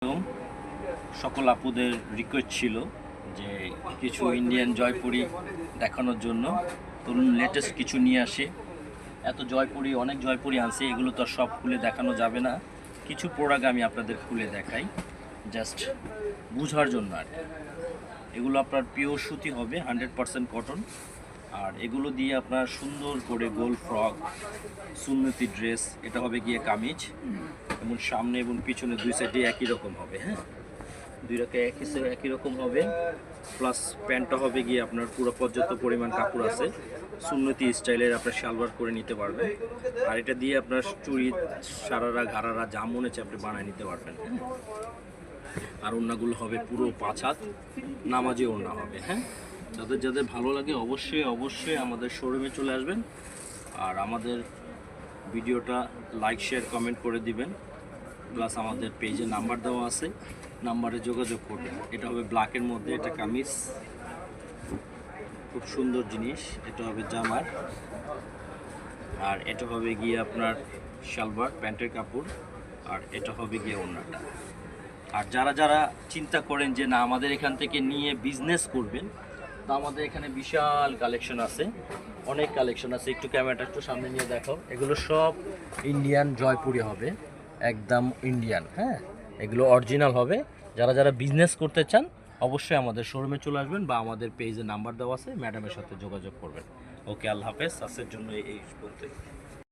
এবং সকল আপুদের রিকোয়েস্ট ছিল যে কিছু ইন্ডিয়ান জয়পুরি দেখানোর জন্য। তরুণ লেটেস্ট কিছু নিয়ে আসে। এত জয়পুরি, অনেক জয়পুরি আনছে, এগুলো তো সব খুলে দেখানো যাবে না। কিছু প্রোডাক্ট আমি আপনাদের খুলে দেখাই জাস্ট বুঝার জন্য আর কি। এগুলো আপনার পিওর সুতি হবে, 100% কটন। আর এগুলো দিয়ে আপনার সুন্দর করে গোল ফ্রক, সুন্নতি ড্রেস, এটা হবে গিয়ে কামিজ, এবং সামনে এবং পিছনে দুই সাইডে একই রকম হবে। হ্যাঁ, দুই রকম একই রকম হবে। প্লাস প্যান্টটা হবে গিয়ে আপনার পুরো পর্যাপ্ত পরিমাণ কাপড় আছে, সুন্নতি স্টাইলের আপনার সালোয়ার করে নিতে পারবেন। আর এটা দিয়ে আপনার চুড়ি, সারারা, ঘাড়ারা যা মনে হচ্ছে আপনি বানিয়ে নিতে পারবেন। হ্যাঁ, আর ওড়নাগুলো হবে পুরো 5 হাত নামাজি ওড়না হবে। হ্যাঁ, যাদের যাদের ভালো লাগে অবশ্যই অবশ্যই আমাদের শোরুমে চলে আসবেন। আর আমাদের ভিডিওটা লাইক, শেয়ার, কমেন্ট করে দিবেন। প্লাস আমাদের পেজে নাম্বার দেওয়া আছে, নাম্বারে যোগাযোগ করবেন। এটা হবে ব্ল্যাকের মধ্যে, এটা কামিজ, খুব সুন্দর জিনিস। এটা হবে জামার, আর এটা হবে গিয়ে আপনার সালোয়ার, প্যান্টের কাপড়, আর এটা হবে গিয়ে ওড়নাটা। আর যারা যারা চিন্তা করেন যে না আমাদের এখান থেকে নিয়ে বিজনেস করবেন, তো আমাদের এখানে বিশাল কালেকশন আছে, অনেক কালেকশন আছে। একটু ক্যামেরাটা একটু সামনে নিয়ে দেখো। এগুলো সব ইন্ডিয়ান জয়পুরি হবে, একদম ইন্ডিয়ান। হ্যাঁ, এগুলো অরিজিনাল হবে। যারা যারা বিজনেস করতে চান অবশ্যই আমাদের শোরুমে চলে আসবেন, বা আমাদের পেজে নাম্বার দেওয়া আছে, ম্যাডামের সাথে যোগাযোগ করবেন। ওকে, আল্লাহ হাফেজ। আজকের জন্য এই পর্যন্তই।